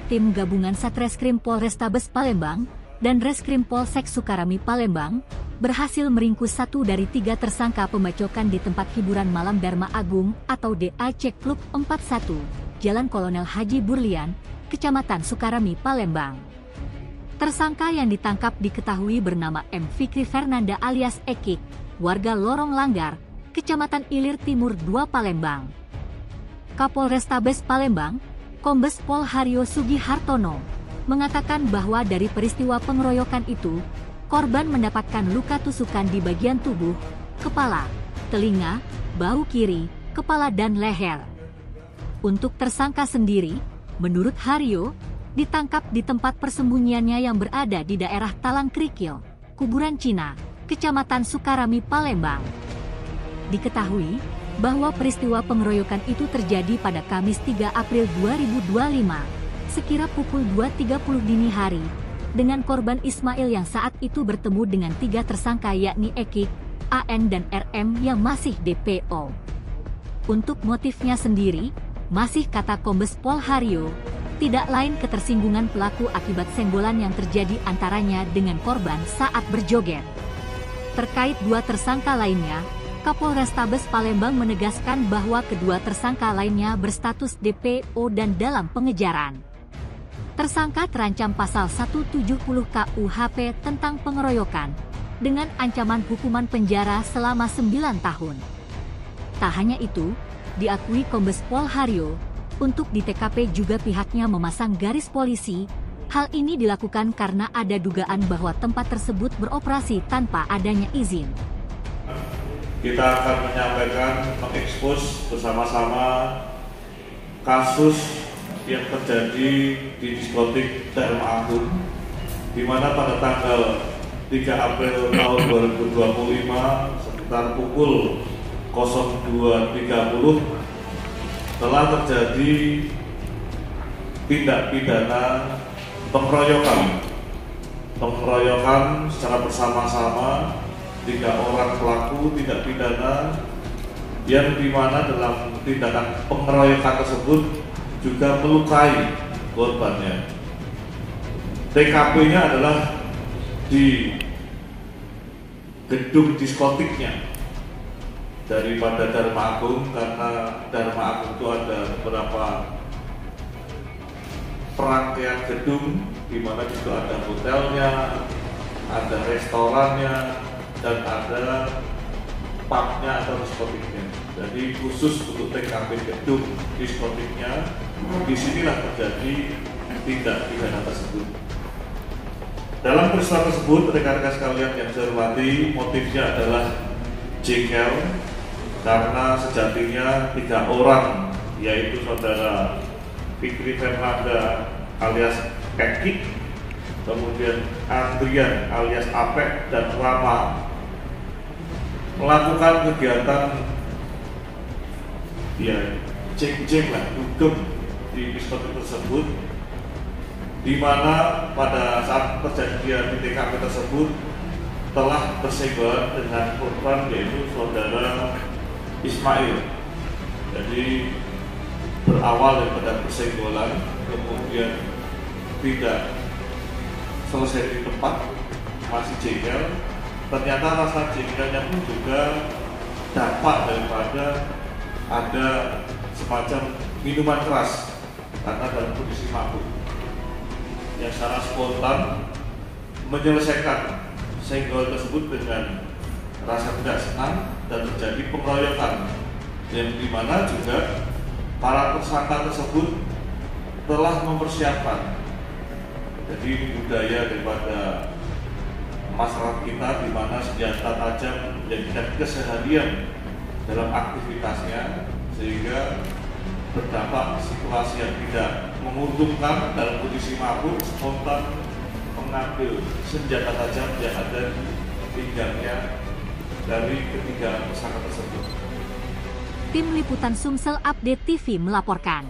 tim gabungan Satreskrim Polrestabes Palembang dan Reskrim Polsek Sukarami Palembang berhasil meringkus 1 dari 3 tersangka pembacokan di tempat hiburan malam Dharma Agung atau DAC Klub 41, Jalan Kolonel Haji Burlian, Kecamatan Sukarami, Palembang. Tersangka yang ditangkap diketahui bernama M. Fikri Fernanda alias Ekik, warga Lorong Langgar, Kecamatan Ilir Timur 2 Palembang. Kapolrestabes Palembang, Kombes Pol Haryo Sugihartono, mengatakan bahwa dari peristiwa pengeroyokan itu, korban mendapatkan luka tusukan di bagian tubuh, kepala, telinga, bahu kiri, kepala dan leher. Untuk tersangka sendiri, menurut Haryo, ditangkap di tempat persembunyiannya yang berada di daerah Talang Krikil, Kuburan Cina, Kecamatan Sukarami, Palembang. Diketahui bahwa peristiwa pengeroyokan itu terjadi pada Kamis 3 April 2025, sekira pukul 2.30 dini hari, dengan korban Ismail yang saat itu bertemu dengan 3 tersangka yakni Ekik, AN dan RM yang masih DPO. Untuk motifnya sendiri, masih kata Kombes Pol Haryo, tidak lain ketersinggungan pelaku akibat senggolan yang terjadi antaranya dengan korban saat berjoget. Terkait 2 tersangka lainnya, Kapolrestabes Palembang menegaskan bahwa kedua tersangka lainnya berstatus DPO dan dalam pengejaran. Tersangka terancam pasal 170 KUHP tentang pengeroyokan, dengan ancaman hukuman penjara selama 9 tahun. Tak hanya itu, diakui Kombes Pol Haryo, untuk di TKP juga pihaknya memasang garis polisi. Hal ini dilakukan karena ada dugaan bahwa tempat tersebut beroperasi tanpa adanya izin. Kita akan menyampaikan, mengekspos bersama-sama kasus yang terjadi di diskotik Dharma Agung, di mana pada tanggal 3 April tahun 2025 sekitar pukul 02.30 telah terjadi tindak pidana pengeroyokan secara bersama-sama 3 orang pelaku tindak pidana yang dimana dalam tindakan pengeroyokan tersebut juga melukai korbannya. TKP-nya adalah di gedung diskotiknya daripada Dharma Agung, karena Dharma Agung itu ada beberapa perangkaian gedung di mana itu ada hotelnya, ada restorannya, dan ada pubnya atau diskotiknya. Jadi khusus untuk TKP gedung diskotiknya, disinilah terjadi tindak pidana tersebut. Dalam peristiwa tersebut, rekan-rekan sekalian yang saya hormati, motifnya adalah jengkel karena sejatinya 3 orang, yaitu saudara Fikri Fernanda alias Ekik, kemudian Andrian alias Apek dan Rama, melakukan kegiatan ceng-ceng lah, dugem di diskotik tersebut, di mana pada saat terjadi di TKP tersebut telah bersenggolan dengan korban, yaitu saudara Ismail. Jadi berawal daripada bersenggolan, kemudian tidak selesai di tempat, masih jengkel. Ternyata rasa jengkelnya pun juga dampak daripada ada semacam minuman keras karena dalam kondisi mabuk, yang secara spontan menyelesaikan senggol tersebut dengan rasa tidak senang dan terjadi pengeroyokan, yang dimana juga para tersangka tersebut telah mempersiapkan. Jadi budaya daripada masyarakat kita di mana senjata tajam menjadi keseharian dalam aktivitasnya, sehingga berdampak situasi yang tidak menguntungkan dalam kondisi mabuk, spontan mengambil senjata tajam yang ada di pinggangnya dari ketiga tersangka tersebut. Tim Liputan Sumsel Update TV melaporkan.